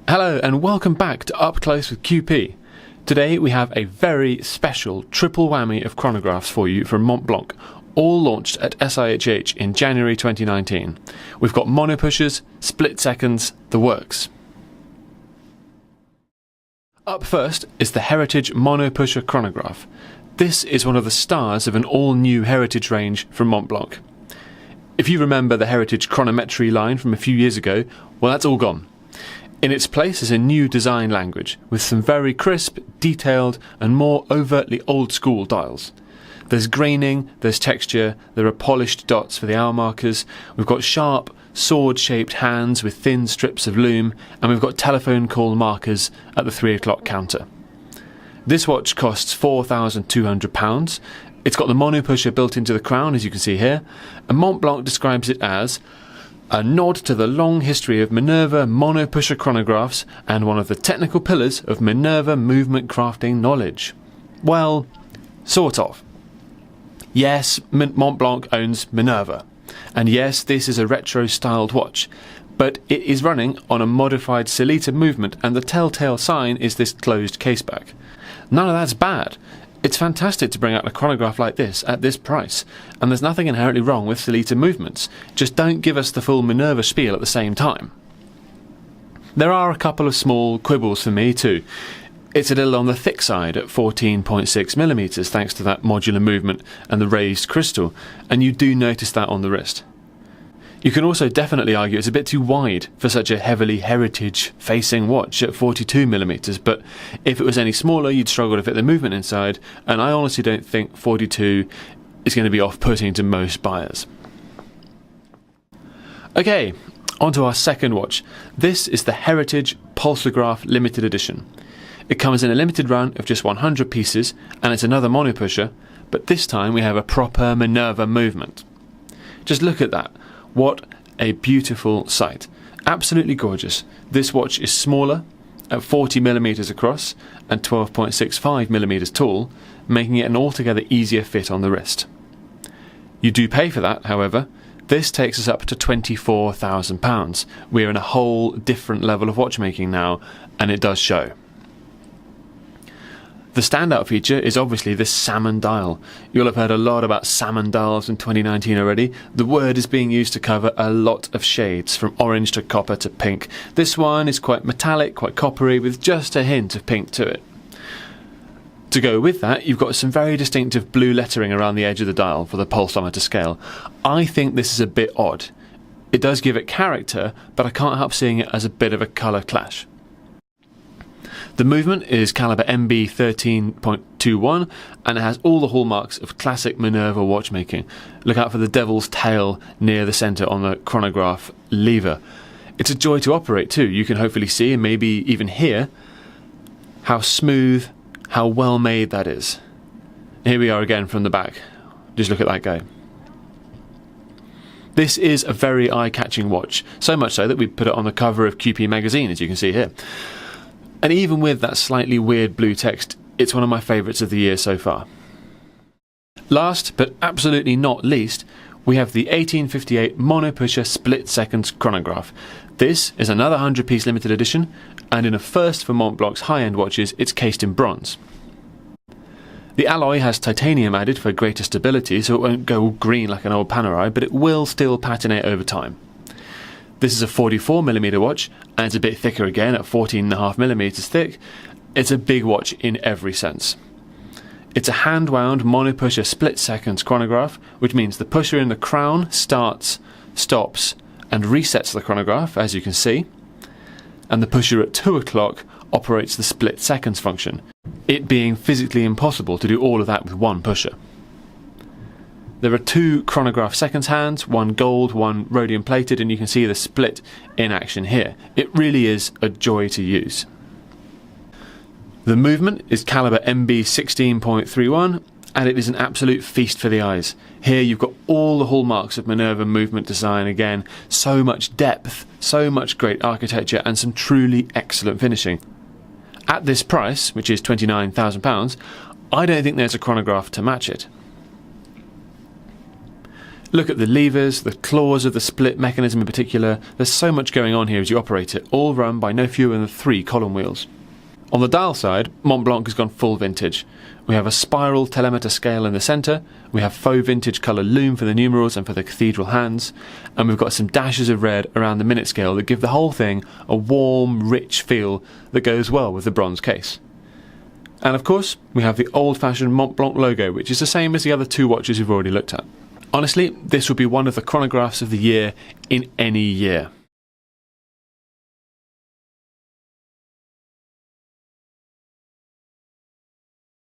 Hello and welcome back to Up Close with QP. Today we have a very special triple whammy of chronographs for you from Montblanc, all launched at SIHH in January 2019. We've got monopushers, split seconds, the works. Up first is the Heritage Monopusher chronograph. This is one of the stars of an all-new Heritage range from Montblanc. If you remember the Heritage chronometry line from a few years ago, well, that's all gone. In its place is a new design language with some very crisp, detailed and more overtly old-school dials. There's graining, there's texture, there are polished dots for the hour markers, we've got sharp, sword-shaped hands with thin strips of loom, and we've got telephone call markers at the 3 o'clock counter. This watch costs £4,200. It's got the monopusher built into the crown, as you can see here, and Montblanc describes it as a nod to the long history of Minerva monopusher chronographs and one of the technical pillars of Minerva movement crafting knowledge. Well, sort of. Yes, Montblanc owns Minerva, and yes, this is a retro-styled watch, but it is running on a modified Sellita movement, and the telltale sign is this closed caseback. None of that's bad. It's fantastic to bring out a chronograph like this at this price, and there's nothing inherently wrong with Sellita movements, just don't give us the full Minerva spiel at the same time. There are a couple of small quibbles for me too. It's a little on the thick side at 14.6mm thanks to that modular movement and the raised crystal, and you do notice that on the wrist. You can also definitely argue it's a bit too wide for such a heavily heritage-facing watch at 42mm, but if it was any smaller you'd struggle to fit the movement inside, and I honestly don't think 42 is going to be off-putting to most buyers. Okay, on to our second watch. This is the Heritage Pulsograph Limited Edition. It comes in a limited run of just 100 pieces, and it's another monopusher, but this time we have a proper Minerva movement. Just look at that. What a beautiful sight. Absolutely gorgeous. This watch is smaller, at 40mm across and 12.65mm tall, making it an altogether easier fit on the wrist. You do pay for that, however. This takes us up to £24,000. We're in a whole different level of watchmaking now, and it does show. The standout feature is obviously this salmon dial. You'll have heard a lot about salmon dials in 2019 already. The word is being used to cover a lot of shades, from orange to copper to pink. This one is quite metallic, quite coppery, with just a hint of pink to it. To go with that, you've got some very distinctive blue lettering around the edge of the dial for the pulsometer scale. I think this is a bit odd. It does give it character, but I can't help seeing it as a bit of a colour clash. The movement is caliber MB 13.21 and it has all the hallmarks of classic Minerva watchmaking. Look out for the devil's tail near the centre on the chronograph lever. It's a joy to operate too. You can hopefully see and maybe even hear how smooth, how well made that is. Here we are again from the back. Just look at that go. This is a very eye-catching watch, so much so that we put it on the cover of QP magazine, as you can see here. And even with that slightly weird blue text, it's one of my favourites of the year so far. Last, but absolutely not least, we have the 1858 Monopusher Split-Seconds Chronograph. This is another 100-piece limited edition, and in a first for Montblanc's high-end watches, it's cased in bronze. The alloy has titanium added for greater stability, so it won't go all green like an old Panerai, but it will still patinate over time. This is a 44mm watch, and it's a bit thicker again at 14.5mm thick. It's a big watch in every sense. It's a hand-wound monopusher split-seconds chronograph, which means the pusher in the crown starts, stops, and resets the chronograph, as you can see, and the pusher at 2 o'clock operates the split-seconds function, it being physically impossible to do all of that with one pusher. There are two chronograph seconds hands, one gold, one rhodium plated, and you can see the split in action here. It really is a joy to use. The movement is caliber MB 16.31 and it is an absolute feast for the eyes. Here you've got all the hallmarks of Minerva movement design again, so much depth, so much great architecture and some truly excellent finishing. At this price, which is £29,000, I don't think there's a chronograph to match it. Look at the levers, the claws of the split mechanism in particular. There's so much going on here as you operate it, all run by no fewer than 3 column wheels. On the dial side, Montblanc has gone full vintage. We have a spiral telemeter scale in the centre, we have faux vintage colour loom for the numerals and for the cathedral hands, and we've got some dashes of red around the minute scale that give the whole thing a warm, rich feel that goes well with the bronze case. And of course, we have the old-fashioned Montblanc logo, which is the same as the other 2 watches we've already looked at. Honestly, this would be one of the chronographs of the year in any year.